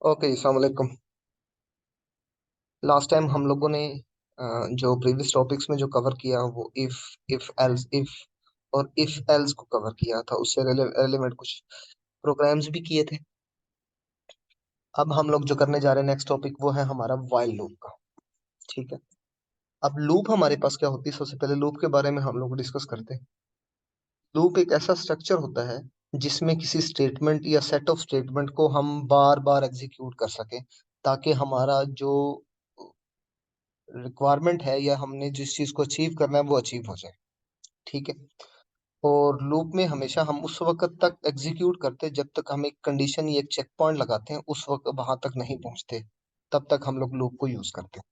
Okay, अस्सलाम वालेकुम। Last time हम लोगों ने जो प्रीवियस टॉपिक्स में जो कवर किया वो इफ एल्स इफ और इफ एल्स को कवर किया था। उससे रेलेवेंट कुछ प्रोग्राम्स भी किए थे। अब हम लोग जो करने जा रहे हैं नेक्स्ट टॉपिक वो है हमारा व्हाइल लूप का। ठीक है। अब लूप हमारे पास क्या होती है, सबसे पहले लूप के बारे में हम लोग डिस्कस करते हैं। लूप एक ऐसा स्ट्रक्चर होता है जिसमें किसी स्टेटमेंट या सेट ऑफ स्टेटमेंट को हम बार बार एग्जीक्यूट कर सकें, ताकि हमारा जो रिक्वायरमेंट है या हमने जिस चीज को अचीव करना है वो अचीव हो जाए। ठीक है। और लूप में हमेशा हम उस वक्त तक एग्जीक्यूट करते हैं जब तक हम एक कंडीशन या एक चेक पॉइंट लगाते हैं, उस वक्त वहां तक नहीं पहुंचते, तब तक हम लोग लूप को यूज करते हैं।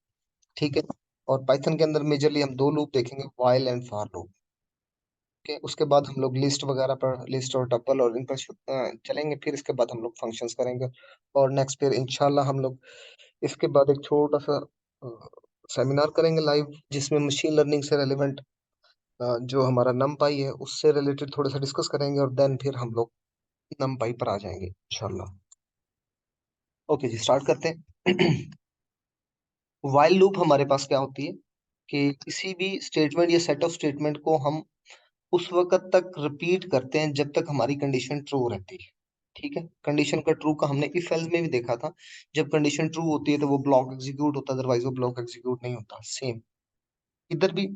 ठीक है। और पाइथन के अंदर मेजरली हम दो लूप देखेंगे, व्हाइल एंड फॉर लूप के। उसके बाद हम लोग लिस्ट वगैरह पर, लिस्ट और टपल और इन पर चलेंगे। फिर इसके बाद हम लोग फंक्शंस करेंगे। और नेक्स्ट फिर इंशाल्लाह हम लोग इसके बाद एक छोटा सा सेमिनार करेंगे लाइव, जिसमें मशीन लर्निंग से रेलिवेंट जो हमारा नम पाई है उससे रिलेटेड थोड़ा सा डिस्कस करेंगे, और देन फिर हम लोग नम पाई पर आ जाएंगे इंशाल्लाह। ओके जी, स्टार्ट करते हैं। व्हाइल लूप हमारे पास क्या होती है कि किसी भी स्टेटमेंट या सेट ऑफ स्टेटमेंट को हम उस वक्त तक रिपीट करते हैं जब तक हमारी कंडीशन ट्रू रहती है। ठीक है। कंडीशन का ट्रू का हमने इफ एल्स में भी देखा था। जब कंडीशन ट्रू होती है तो वो ब्लॉक एग्जीक्यूट होता है, अदरवाइज वो ब्लॉक एग्जीक्यूट नहीं होता। सेम इधर भी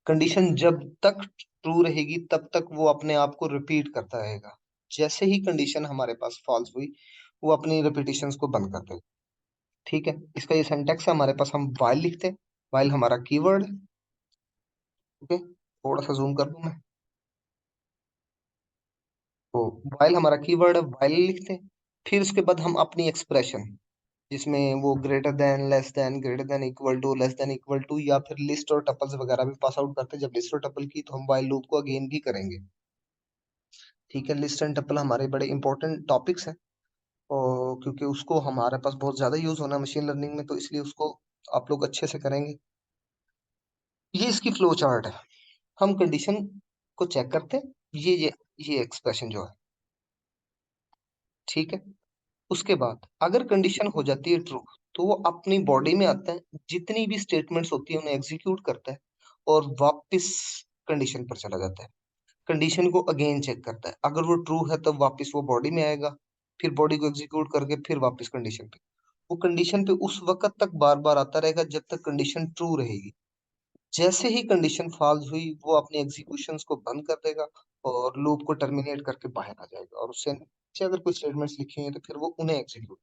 कंडीशन जब तक ट्रू रहेगी तब तक वो अपने आप को रिपीट करता रहेगा। जैसे ही कंडीशन हमारे पास फॉल्स हुई, वो अपनी रिपीटिशंस को बंद कर देगा। ठीक है। इसका ये सिंटैक्स है हमारे पास। हम while लिखते हैं। while हमारा कीवर्ड। ओके, थोड़ा सा जूम कर दूं मैं। तो while हमारा कीवर्ड है, while लिखते हैं। फिर उसके बाद हम अपनी एक्सप्रेशन, जिसमें वो greater than equal to, less than equal to, या फिर लिस्ट और टपल्स वगैरह भी पास आउट करते हैं। जब लिस्ट और टपल की तो हम while लूप को अगेन भी करेंगे। ठीक है। लिस्ट एंड टपल हमारे बड़े इंपॉर्टेंट टॉपिक्स हैं, और क्योंकि उसको हमारे पास बहुत ज्यादा यूज होना है मशीन लर्निंग में, तो इसलिए उसको आप लोग अच्छे से करेंगे। ये इसकी फ्लो चार्ट है। हम कंडीशन को चेक करते हैं। ये एक्सप्रेशन जो है। ठीक है। उसके बाद अगर कंडीशन हो जाती है ट्रू, तो वो अपनी बॉडी में आता है, जितनी भी स्टेटमेंट्स होती है उन्हें एग्जीक्यूट करता है, और वापस कंडीशन पर चला जाता है। कंडीशन को अगेन चेक करता है। अगर वो ट्रू है तब वापस वो बॉडी में आएगा, फिर बॉडी को एग्जीक्यूट करके फिर वापस कंडीशन पे। वो कंडीशन पे उस वक्त तक बार बार आता रहेगा जब तक कंडीशन ट्रू रहेगी। जैसे ही कंडीशन फॉल्स हुई, वो अपने एग्जीक्यूशंस को बंद कर देगा और लूप को टर्मिनेट करके बाहर आ जाएगा, और उससे नीचे अगर कोई स्टेटमेंट्स लिखी हैं तो फिर वो उन्हें एग्जीक्यूट।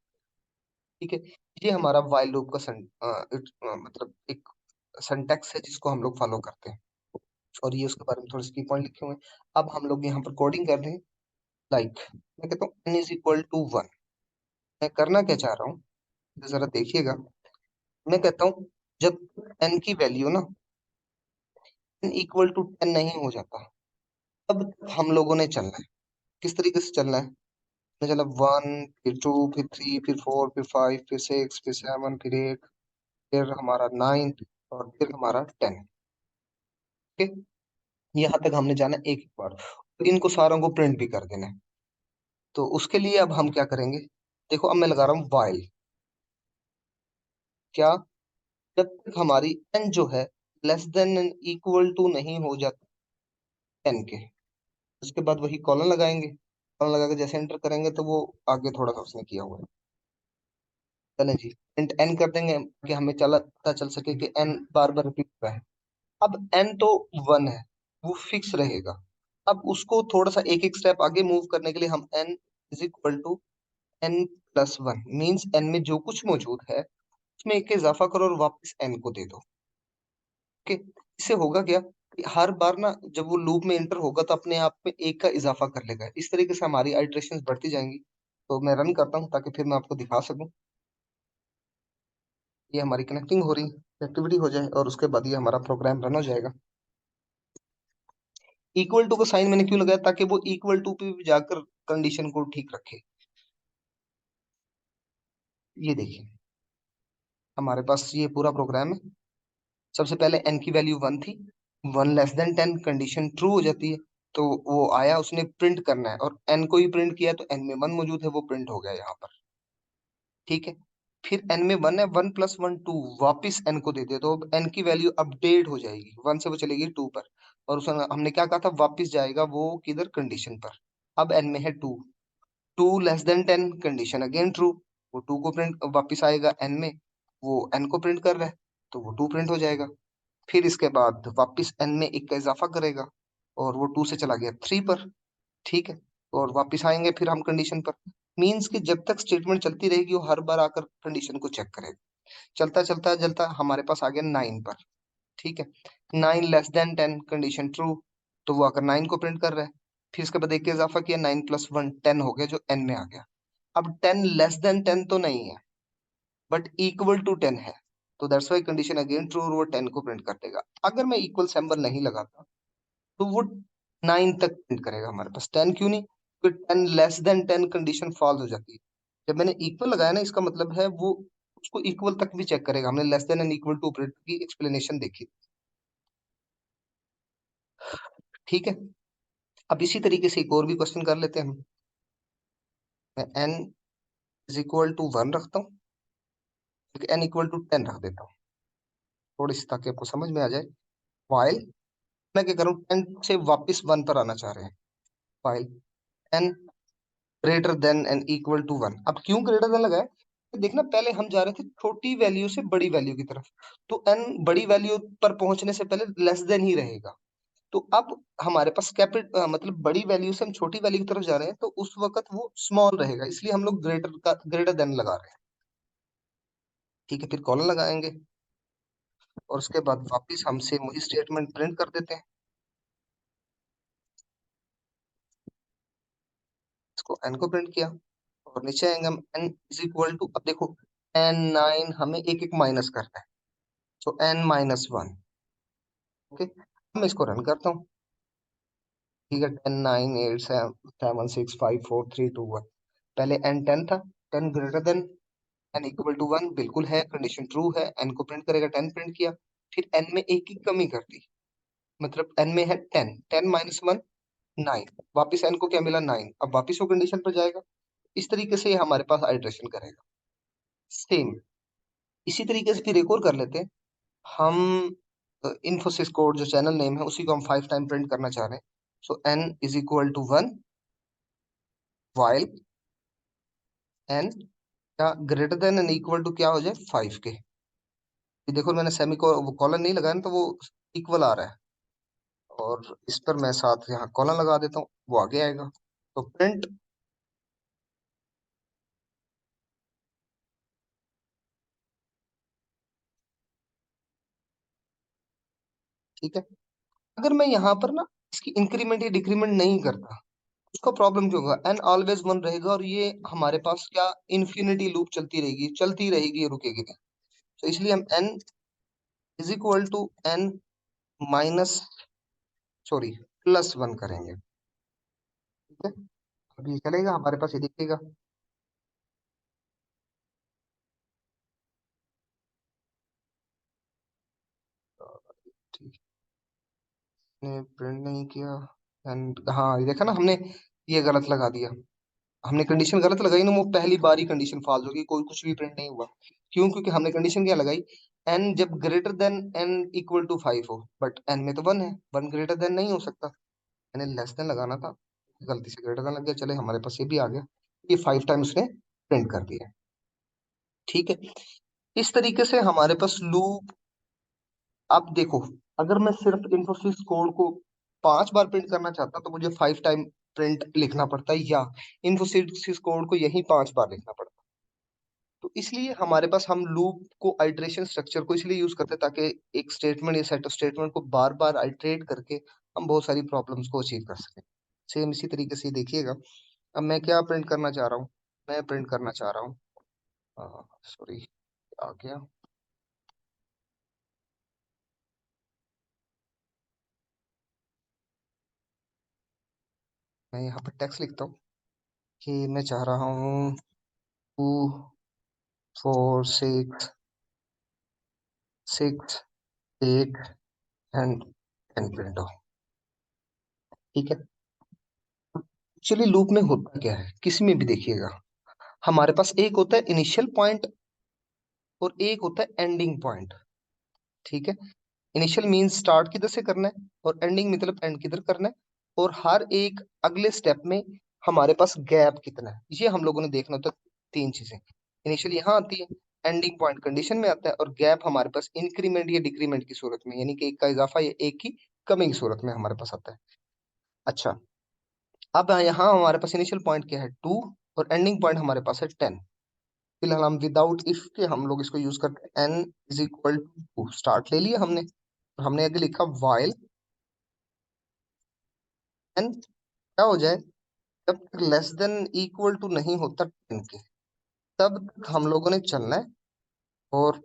ठीक है। ये हमारा व्हाइल लूप का मतलब एक सिंटैक्स है जिसको हम लोग फॉलो करते हैं। और ये उसके बारे में थोड़े से की पॉइंट लिखे हुए हैं। अब हम लोग यहाँ पर कोडिंग कर रहे हैं। लाइक मैं कहता हूँ n इज इक्वल टू 1। मैं करना क्या चाह रहा हूँ, तो जरा देखिएगा। मैं कहता हूँ जब n की वैल्यू ना n इक्वल टू 10 नहीं हो जाता, तब हम लोगों ने चलना है। किस तरीके से चलना है? मैं चला 1, फिर 2, फिर 3, फिर 4, फिर 5, फिर 6, फिर 7, फिर 8, फिर हमारा 9, और फिर हमारा 10। ठीक है। यहाँ तक हमने जाना एक एक बार, और इनको सारों को प्रिंट भी कर देना है। तो उसके लिए अब हम क्या करेंगे? देखो, अब मैं लगा रहा हूँ वाइल। क्या? जब तक हमारी एन जो है less than and equal to नहीं हो जाता 10 के, उसके बाद वही कॉलन लगाएंगे। कॉलन लगा के जैसे एंटर करेंगे तो वो आगे थोड़ा सा उसने किया हुआ है। चलें जी, इंट एन कर देंगे कि हमें चला पता चल सके कि एन बार बार रिपीट हुआ है। अब एन तो 1 है, वो फिक्स रहेगा। अब उसको थोड़ा सा एक एक स्टेप आगे मूव करने के लिए हम N is equal to N plus 1, means N में जो कुछ मौजूद है उसमें एक इजाफा करो और वापस एन को दे दो। ओके। इससे होगा क्या कि हर बार ना जब वो लूप में एंटर होगा तो अपने आप में एक का इजाफा कर लेगा। इस तरीके से हमारी आइटरेशंस बढ़ती जाएंगी। तो मैं रन करता हूँ ताकि फिर मैं आपको दिखा सकूं। ये हमारी कनेक्टिंग हो रही एक्टिविटी हो जाए, और उसके बाद ये हमारा प्रोग्राम रन हो जाएगा। इक्वल टू का साइन मैंने क्यों लगाया? ताकि वो इक्वल टू पे भी जाकर कंडीशन को ठीक रखे। ये देखिए, हमारे पास ये पूरा प्रोग्राम है। सबसे पहले एन की वैल्यू 1 थी। 1 <10 कंडीशन ट्रू हो जाती है, तो वो आया, उसने प्रिंट करना है, और एन को ही प्रिंट किया तो एन में 1 मौजूद है, वो प्रिंट हो गया यहाँ पर। ठीक है। फिर n में 1 है, 1 + 1 2, वापिस n को दे दे तो अब n की वैल्यू अपडेट हो जाएगी, 1 से वो चलेगी 2 पर। और उसमें हमने क्या कहा था, वापिस जाएगा वो किधर, कंडीशन पर। अब n में है 2, 2 < 10, कंडीशन अगेन ट्रू। वो 2 को प्रिंट वापिस आएगा n में, वो n को प्रिंट कर रहा है, तो वो 2 प्रिंट हो जाएगा। फिर इसके बाद वापिस n में 1 का इजाफा करेगा, और वो 2 से चला गया 3 पर। ठीक है। और वापिस आएंगे फिर हम कंडीशन पर। मीन्स कि जब तक स्टेटमेंट चलती रहेगी वो हर बार आकर कंडीशन को चेक करेगा। चलता चलता चलता हमारे पास आ गया 9 पर। ठीक है। 9 < 10, कंडीशन ट्रू, तो वो आकर 9 को प्रिंट कर रहा है। फिर इसके बाद एक के इजाफा किया, 9 + 1 10 हो गया, जो n में आ गया। अब 10 < 10 तो नहीं है, बट इक्वल टू 10 है, तो that's why condition again true, और वो 10 को प्रिंट कर देगा। अगर मैं इक्वल सिंबल नहीं लगाता तो वो 9 तक प्रिंट करेगा हमारे पास, 10 क्यों नहीं, क्योंकि 10 < 10 कंडीशन फॉल्स हो जाती है। जब मैंने इक्वल लगाया ना, इसका मतलब है वो उसको इक्वल तक भी चेक करेगा। हमने less than and equal to operator की एक्सप्लेनेशन देखी। ठीक है। अब इसी तरीके से एक और भी क्वेश्चन कर लेते हैं हम। मैं n = 1 रखता हूँ, n = 10 रख देता हूँ, थोड़ी सी ताकि आपको समझ में आ जाए। वाइल मैं क्या करूँ, 10 से वापस 1 पर आना चाह रहे हैं। While n greater than and equal to 1। अब क्यों ग्रेटर देन लगाया, तो देखना पहले हम जा रहे थे छोटी वैल्यू से बड़ी वैल्यू की तरफ, तो n बड़ी वैल्यू पर पहुंचने से पहले लेस देन ही रहेगा। तो अब हमारे पास मतलब बड़ी वैल्यू से हम छोटी वैल्यू की तरफ जा रहे हैं, तो उस वक्त वो स्मॉल रहेगा, इसलिए हम लोग ग्रेटर देन लगा रहे हैं। ठीक है। फिर कॉलन लगाएंगे, और उसके बाद वापिस हम सेम वही स्टेटमेंट प्रिंट कर देते हैं। इसको n को प्रिंट किया, और नीचे आएंगे हम, n = अब देखो n 9 हमें एक एक माइनस करना है, तो n-1। ओके। मैं इसको रन करता हूँ। ठीक है। 10 9 8 7 6 5 4 3 2 1। पहले n 10 था, 10 greater than n equal to 1 बिल्कुल है, कंडीशन ट्रू है, n को प्रिंट करेगा, 10 प्रिंट किया। फिर n में एक की कमी कर दी, मतलब n में है 10, 10 - 1 9, वापिस n को क्या मिला, 9। अब वापिस वो कंडीशन पर जाएगा। इस तरीके से ये हमारे पास आइटरेशन करेगा। सेम इसी तरीके से फिर एक और कर लेते हैं हम। इन्फोसिस कोड जो चैनल नेम है, उसी को हम 5 टाइम प्रिंट करना चाह रहे हैं। सो n = 1 वाइल n क्या greater than and equal to क्या हो जाए, 5 के। ये देखो मैंने सेमी को वो कॉलन नहीं लगाया ना, तो वो इक्वल आ रहा है। और इस पर मैं साथ यहाँ कॉलन लगा देता हूँ, वो आगे आएगा। तो प्रिंट, ठीक है। अगर मैं यहाँ पर ना इसकी इंक्रीमेंट या डिक्रीमेंट नहीं करता, उसका प्रॉब्लम क्यों होगा, एन ऑलवेज 1 रहेगा, और ये हमारे पास क्या, इन्फिनिटी लूप चलती रहेगी, ये रुकेगी नहीं। तो इसलिए हम n = n सॉरी +1 करेंगे। ठीक है। अब ये चलेगा हमारे पास, ये दिखेगा। ठीक ने प्रिंट नहीं किया, एंड हाँ ये देखा ना हमने, ये गलत लगा दिया। हमने कंडीशन गलत लगाई ना, वो पहली बार ही कंडीशन फॉल्स होगी, कोई कुछ भी प्रिंट नहीं हुआ। क्यों, क्योंकि हमने कंडीशन क्या लगाई, n जब greater than n equal to 5 हो, बट n में तो 1 है, 1 ग्रेटर देन नहीं हो सकता। मैंने लेस देन लगाना था, गलती से ग्रेटर देन लग गया, चले हमारे पास ये भी आ गया। ये 5 टाइम उसने प्रिंट कर दिया। ठीक है। इस तरीके से हमारे पास लूप। अब देखो, अगर मैं सिर्फ इन्फोसिस कोड को 5 बार प्रिंट करना चाहता तो मुझे 5 टाइम प्रिंट लिखना पड़ता है, या इन्फोसिस कोड को यही 5 बार लिखना पड़ता। तो इसलिए हमारे पास हम लूप को आइटरेशन स्ट्रक्चर को इसलिए यूज करते हैं, ताकि एक स्टेटमेंट या सेट ऑफ स्टेटमेंट को बार बार आइटरेट करके हम बहुत सारी प्रॉब्लम्स को अचीव कर सकें। सेम इसी तरीके से देखिएगा। अब मैं क्या प्रिंट करना चाह रहा हूँ, मैं प्रिंट करना चाह रहा हूँ, सॉरी आ गया, मैं यहाँ पर टेक्स्ट लिखता हूँ कि मैं चाह रहा हूँ 2 4 6 6 8 एंड 10 प्रिंट हो। ठीक है। एक्चुअली लूप में होता क्या है, किसी में भी देखिएगा, हमारे पास एक होता है इनिशियल पॉइंट और एक होता है एंडिंग पॉइंट। ठीक है। इनिशियल मींस स्टार्ट किधर से करना है और एंडिंग मतलब एंड किधर करना है। और हर एक अगले स्टेप में हमारे पास गैप कितना है, ये हम लोगों ने देखना होता है। तीन चीजें, इनिशियल यहाँ आती है, एंडिंग पॉइंट कंडीशन में आता है, और गैप हमारे पास इंक्रीमेंट या डिक्रीमेंट की सूरत में, यानी कि एक का इजाफा या एक की कमी की सूरत में हमारे पास आता है। अच्छा, अब यहाँ हमारे पास इनिशियल पॉइंट क्या है, 2, और एंडिंग पॉइंट हमारे पास है 10। फिलहाल हम विदाउट इफ के हम लोग इसको यूज करते हैं। N is equal to, start ले लिया हमने, और हमने आगे लिखा वाइल एन क्या हो जाए, जब तक लेस देन इक्वल टू नहीं होता 10 के, तब तक हम लोगों ने चलना है और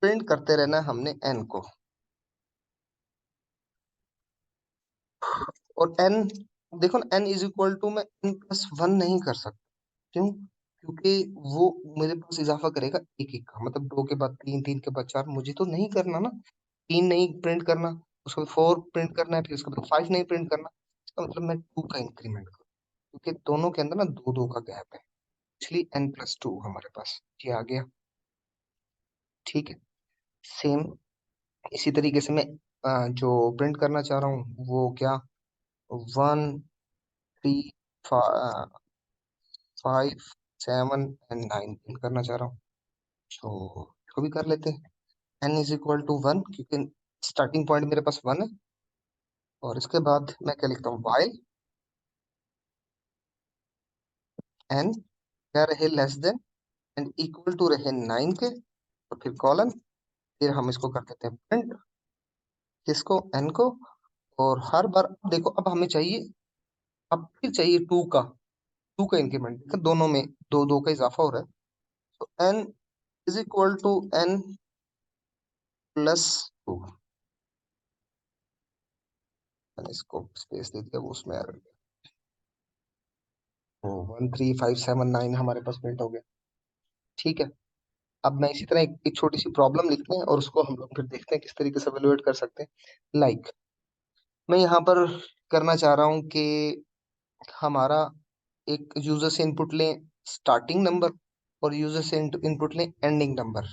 प्रिंट करते रहना है हमने एन को। और एन, देखो ना, एन इज इक्वल टू में एन प्लस वन नहीं कर सकता। क्यों? क्योंकि वो मेरे पास इजाफा करेगा एक एक का, मतलब दो के बाद तीन, तीन के बाद चार, मुझे तो नहीं करना ना। तीन नहीं प्रिंट करना, उसके बाद फोर प्रिंट करना है, फिर उसके बाद फाइव नहीं प्रिंट करना। इसका मतलब मैं टू का इंक्रीमेंट करूँ, क्योंकि दोनों के अंदर ना दो दो का गैप है, इसलिए एन प्लस टू हमारे पास ये आ गया। ठीक है। सेम इसी तरीके से मैं जो प्रिंट करना चाह रहा हूँ वो क्या, one, three, five, seven and nine print करना चाह रहा हूँ। तो इसको भी कर लेते हैं। N is equal to one, क्योंकि स्टार्टिंग पॉइंट मेरे पास वन है। और इसके बाद मैं क्या लिखता हूँ, वाइल एन क्या रहे less than and equal to रहे नाइन के, और फिर कॉलन, फिर हम इसको कर देते हैं प्रिंट, किसको, एन को। और हर बार देखो, अब हमें चाहिए, अब फिर चाहिए टू का इंक्रीमेंट, देखो दोनों में दो दो का इजाफा हो रहा है। तो n is equal to N plus two. मैंने इसको स्पेस दे दिया, वो उसमें आ गया। तो one, three, five, seven, nine हमारे पास प्रिंट हो गया। ठीक है। अब मैं इसी तरह एक छोटी सी प्रॉब्लम लिखते हैं, और उसको हम लोग फिर देखते हैं किस तरीके से एवेलुएट कर सकते हैं। मैं यहाँ पर करना चाह रहा हूँ कि हमारा एक यूजर से इनपुट लें स्टार्टिंग नंबर, और यूजर से इनपुट लें एंडिंग नंबर।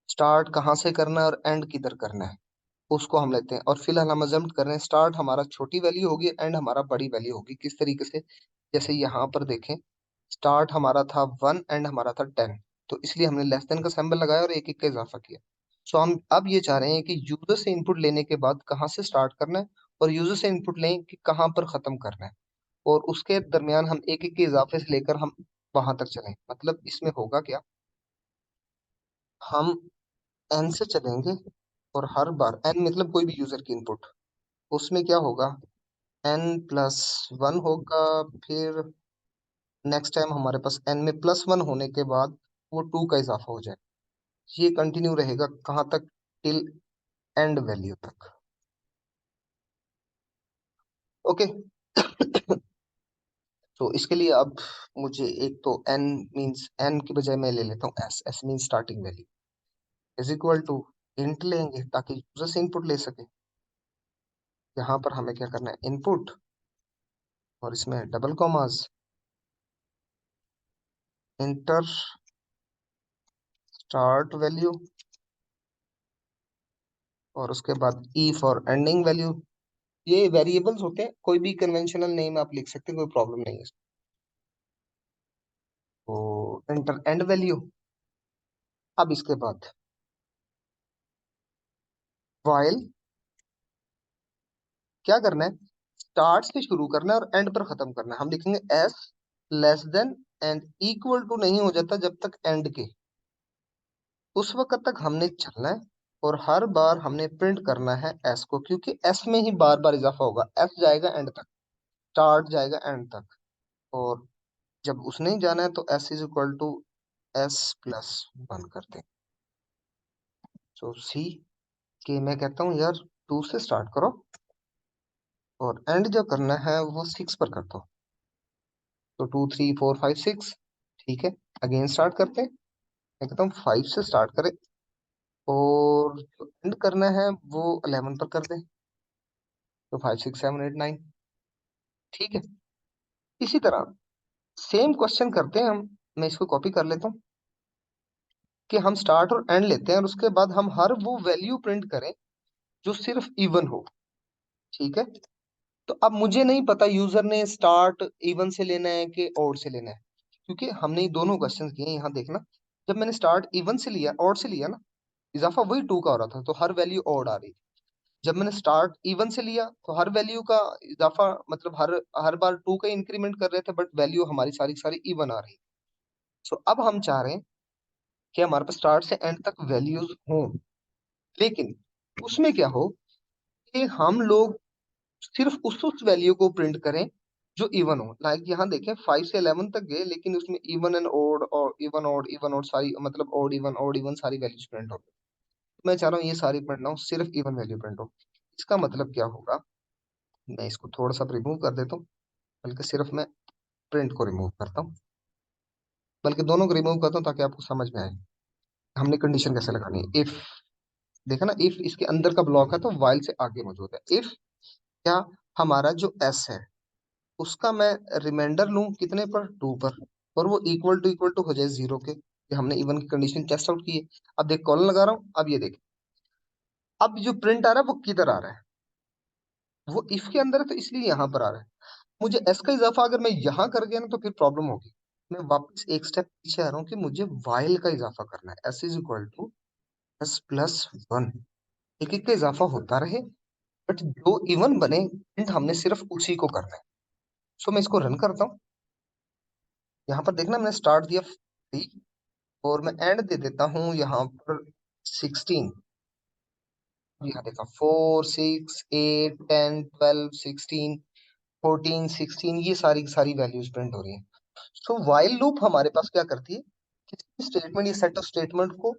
स्टार्ट कहाँ से करना है और एंड किधर करना है, उसको हम लेते हैं। और फिलहाल हम अजम्प्ट कर रहे हैं स्टार्ट हमारा छोटी वैल्यू होगी, एंड हमारा बड़ी वैल्यू होगी। किस तरीके से, जैसे यहाँ पर देखें, स्टार्ट हमारा था वन, एंड हमारा था 10, तो इसलिए हमने लेस देन का सिंबल लगाया और एक एक का इजाफा किया। सो हम अब ये चाह रहे हैं कि यूजर से इनपुट लेने के बाद कहाँ से स्टार्ट करना है, और यूजर से इनपुट लें कि कहाँ पर खत्म करना है, और उसके दरमियान हम एक एक के इजाफे से लेकर हम वहां तक चलें। मतलब इसमें होगा क्या, हम एन से चलेंगे, और हर बार एन मतलब कोई भी यूजर की इनपुट, उसमें क्या होगा, एन प्लस वन होगा। फिर नेक्स्ट टाइम हमारे पास एन में प्लस वन होने के बाद वो टू का इजाफा हो जाए। ये कंटिन्यू रहेगा कहाँ तक, टिल एंड वैल्यू तक। ओके। तो इसके लिए अब मुझे एक तो एन मींस, एन की बजाय मैं ले लेता हूँ S, S means starting value, is equal to int लेंगे ताकि यूजर से इनपुट ले सके। यहाँ पर हमें क्या करना है, इनपुट, और इसमें double commas, inter start value, और उसके बाद ई फॉर एंडिंग वैल्यू। ये वेरिएबल्स होते हैं, कोई भी कन्वेंशनल नेम आप लिख सकते हैं, कोई प्रॉब्लम नहीं है। तो एंटर एंड वैल्यू। अब इसके बाद वाइल क्या करना है, स्टार्ट से शुरू करना है और एंड पर खत्म करना है। हम लिखेंगे S less than and equal to नहीं हो जाता जब तक एंड के, उस वक्त तक हमने चलना है। और हर बार हमने प्रिंट करना है एस को, क्योंकि एस में ही बार बार इजाफा होगा, एस जाएगा एंड तक, स्टार्ट जाएगा एंड तक। और जब उसने ही जाना है तो S is equal to S plus one करते हैं। तो सी के मैं कहता हूँ यार, टू से स्टार्ट करो, और एंड जो करना है वो सिक्स पर कर दो। तो two, three, four, five, six. ठीक है। अगेन स्टार्ट करते हैं, मैं कहता हूँ फाइव से स्टार्ट करें, और जो एंड करना है वो 11 पर कर दें। तो five, six, seven, eight, nine. ठीक है। इसी तरह सेम क्वेश्चन करते हैं हम मैं इसको कॉपी कर लेता हूँ कि हम स्टार्ट और एंड लेते हैं और उसके बाद हम हर वो वैल्यू प्रिंट करें जो सिर्फ इवन हो। ठीक है। तो अब मुझे नहीं पता यूजर ने स्टार्ट इवन से लेना है कि ऑड से लेना है, क्योंकि हमने ये दोनों क्वेश्चन किए हैं। यहाँ देखना, जब मैंने स्टार्ट इवन से लिया ऑड से लिया ना, इजाफा वही 2 का हो रहा था, तो हर वैल्यू ऑड आ रही थी। जब मैंने स्टार्ट इवन से लिया तो हर वैल्यू का इजाफा, मतलब हर हर बार 2 का इंक्रीमेंट कर रहे थे, बट वैल्यू हमारी सारी सारी इवन आ रही। सो अब हम चाह रहे हैं कि हमारे पास स्टार्ट से एंड तक वैल्यूज हों, लेकिन उसमें क्या हो कि हम लोग सिर्फ उस वैल्यू को प्रिंट करें जो इवन हो। लाइक यहाँ देखें 5 से 11 तक गए, लेकिन उसमें इवन एंड ओड और इवन ओड सारी, मतलब ओड इवन सारी वैल्यूज प्रिंट हो। मैं चाह रहा हूँ ये सारी प्रिंट ना हो, सिर्फ इवन वैल्यू प्रिंट हो। इसका मतलब क्या होगा, मैं इसको थोड़ा सा रिमूव कर देता हूँ, बल्कि सिर्फ मैं प्रिंट को रिमूव करता हूँ, बल्कि दोनों को रिमूव करता हूँ ताकि आपको समझ में आए हमने कंडीशन कैसे लगानी है। इफ, देखा ना, इफ इसके अंदर का ब्लॉक है तो वाइल से आगे मौजूद है। इफ क्या, हमारा जो एस है उसका मैं रिमाइंडर लूं कितने पर, 2 पर, और वो इक्वल टू हो जाए 0 के, कि हमने इवन की कंडीशन टेस्ट आउट की है। अब देख कॉलन लगा रहा हूँ, अब ये देख, अब जो प्रिंट आ रहा है वो किधर आ रहा है, वो इफ के अंदर है, तो इसलिए यहाँ पर आ रहा है। मुझे एस का इजाफा अगर मैं यहाँ कर गया ना तो फिर प्रॉब्लम होगी। मैं वापस एक स्टेप पीछे आ रहा हूँ कि मुझे वाइल का इजाफा करना है, S is equal to S plus 1। एक एक का इजाफा होता रहे, बट जो इवन बने प्रिंट हमने सिर्फ उसी को करना है। सो मैं इसको रन करता हूँ। यहाँ पर देखना, मैंने स्टार्ट दिया 3 और मैं एंड दे देता हूँ यहाँ पर 16। यहाँ देखा 4 6 8 10 12 16 14 16, ये सारी सारी वैल्यूज प्रिंट हो रही हैं। सो व्हाइल लूप हमारे पास क्या करती है, किसी स्टेटमेंट या सेट ऑफ स्टेटमेंट को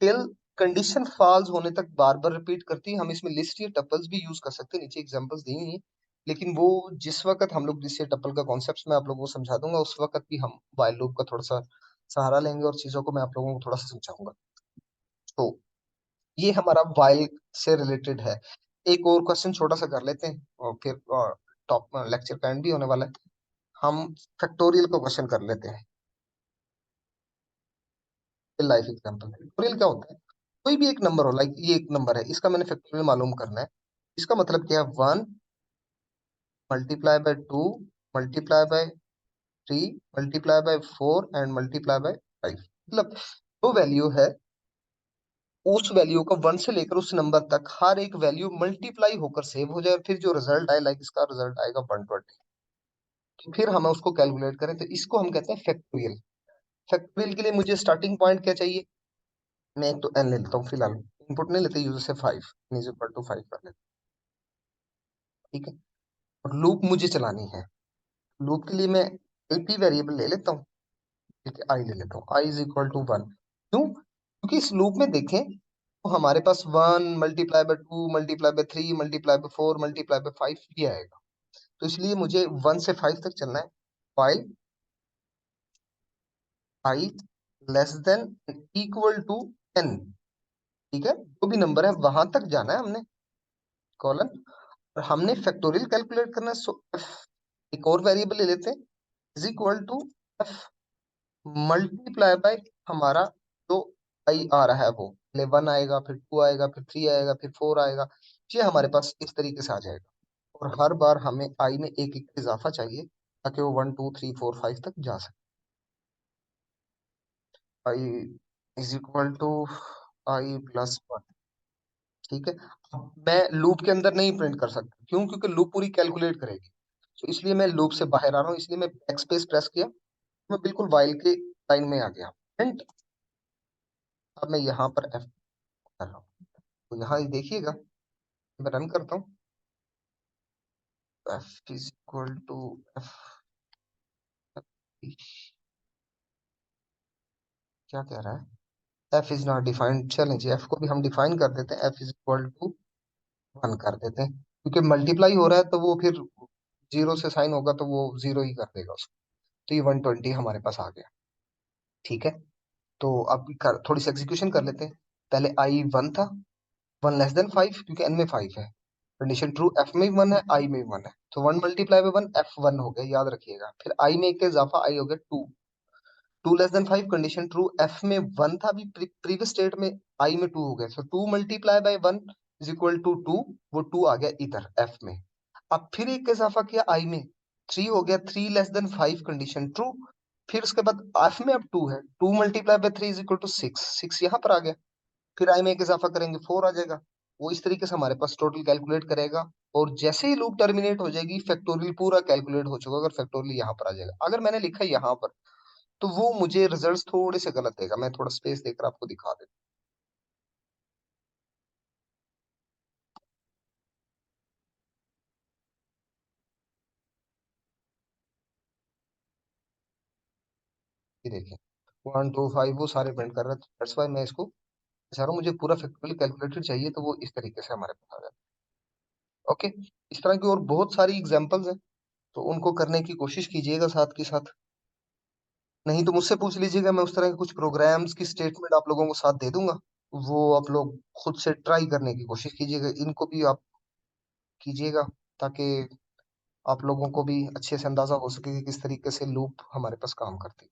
टिल कंडीशन फॉल्स होने तक बार बार रिपीट करती है। हम इसमें लिस्ट या टपल्स भी यूज कर सकते हैं, नीचे एग्जांपल्स दी हुई हैं, लेकिन वो जिस वक्त हम लोग लिस्ट या टपल का कॉन्सेप्ट मैं आप लोगों को समझा दूंगा, उस वक्त भी हम व्हाइल लूप का थोड़ा सा सहारा लेंगे और चीजों को मैं आप लोगों को थोड़ा सा समझाऊंगा। तो ये हमारा व्हाइल से रिलेटेड है। एक और क्वेश्चन छोटा सा कर लेते हैं और फिर टॉप लेक्चर का एंड भी होने वाला है। हम फैक्टोरियल का क्वेश्चन कर लेते हैं, लाइफ एग्जांपल। फैक्टोरियल क्या होता है, कोई भी एक नंबर हो, लाइक ये एक नंबर है, इसका मैंने फैक्टोरियल मालूम करना है। इसका मतलब क्या है, 1 multiply by 2 multiply by 3 multiply by 4 and multiply by 5। मतलब वो वैल्यू है, उस वैल्यू का 1 से लेकर उस नंबर तक हर एक वैल्यू मल्टीप्लाई होकर सेव हो जाए, और फिर जो रिजल्ट आए, लाइक इसका रिजल्ट आएगा 120, तो फिर हमें उसको कैलकुलेट करें, तो इसको हम कहते हैं फैक्टोरियल। फैक्टोरियल के लिए मुझे स्टार्टिंग पॉइंट क्या चाहिए, मैं एक तो एन ले लेता हूँ फिलहाल, इनपुट नहीं लेते यूजर से, 5 इज इक्वल टू 5 कर लेते हैं, ठीक है। और लूप मुझे चलानी है, लूप के लिए मैं एलपी वेरिएबल ले लेता हूँ, ठीक है, आई ले लेता हूँ, आई इज इक्वल टू 1। क्यों, क्योंकि इस लूप में देखें तो हमारे पास 1 multiply by 2 multiply by 3 multiply by 4 multiply by 5 ये आएगा। तो इसलिए मुझे 1 से 5 तक चलना है, while I less than equal to 10, ठीक है, जो भी नंबर है वहां तक जाना है हमने, कॉलन। और हमने फैक्टोरियल कैलकुलेट करना है, सो एफ, एक और वेरिएबल ले लेते हैं, is equal to F multiply by हमारा जो आई आ रहा है, वो पहले 1 आएगा, फिर 2 आएगा, फिर 3 आएगा, फिर 4 आएगा। ये हमारे पास इस तरीके से आ जाएगा, और हर बार हमें आई में एक एक इजाफा चाहिए ताकि वो 1 2 3 4 5 तक जा सके। I is equal to I plus 1, ठीक है। अब मैं लूप के अंदर नहीं प्रिंट कर सकता, क्यों, क्योंकि लूप पूरी कैलकुलेट करेगी। तो इसलिए मैं लूप से बाहर आ रहा हूँ, इसलिए मैं बैकस्पेस प्रेस किया, मैं बिल्कुल वाइल के लाइन में आ गया, प्रिंट। अब मैं यहाँ पर एफ कर रहा हूँ, तो यहाँ देखिएगा, मैं रन करता हूँ, F is equal to F, क्या कह रहा है, एफ इज नॉट डिफाइंड। चलें जी, एफ को भी हम डिफाइन कर देते हैं, एफ इज इक्वल टू 1 कर देते हैं, क्योंकि मल्टीप्लाई हो रहा है तो वो फिर 0 से साइन होगा तो वो 0 ही कर देगा उसको। तो ये 120 हमारे पास आ गया, ठीक है। तो अब थोड़ी सी एग्जीक्यूशन कर लेते हैं। पहले आई 1 था, 1 लेस देन 5, क्योंकि एन में 5 है, कंडीशन ट्रू, एफ में भी 1 है, आई में भी 1 है, तो 1 मल्टीप्लाई बाय 1 एफ 1 हो गया, याद रखिएगा। फिर आई में एक का इजाफा, आई हो गया 2, 2<5 कंडीशन ट्रू, एफ में 1 था, अभी प्रीवियस स्टेट में आई में 2 हो गया, सो 2 × 1 इज इक्वल टू 2, वो 2 आ गया इधर एफ में। अब फिर एक इजाफा किया आई में, 3 हो गया, 3<5 कंडीशन ट्रू। फिर उसके बाद एफ में अब 2 है, 2 × 3 इज इक्वल टू 6, 6 यहाँ पर आ गया। फिर आई में एक इजाफा करेंगे 4 आ जाएगा। वो इस तरीके से हमारे पास टोटल कैलकुलेट करेगा, और जैसे ही लूप टर्मिनेट हो जाएगी फैक्टोरियल पूरा कैलकुलेट हो चुका, अगर फैक्टोरियल यहाँ पर आ जाएगा। अगर मैंने लिखा है यहाँ पर, तो वो मुझे रिजल्ट्स थोड़े से गलत देगा। मैं थोड़ा स्पेस देकर आपको दिखा देता हूँ। ये देखिए 1 2 5 वो सारे प्रिंट कर रहा है, दैट्स वाई मैं इसको चाह रहा हूँ, मुझे पूरा फैक्टोरियल कैलकुलेटेड चाहिए, तो वो इस तरीके से हमारे पास आ जाता है। ओके, इस तरह की और बहुत सारी एग्जांपल्स हैं, तो उनको करने की कोशिश कीजिएगा साथ के साथ। नहीं तो मुझसे पूछ लीजिएगा, मैं उस तरह के कुछ प्रोग्राम्स की स्टेटमेंट आप लोगों को साथ दे दूंगा, वो आप लोग खुद से ट्राई करने की कोशिश कीजिएगा, इनको भी आप कीजिएगा, ताकि आप लोगों को भी अच्छे से अंदाजा हो सके कि किस तरीके से लूप हमारे पास काम करती है।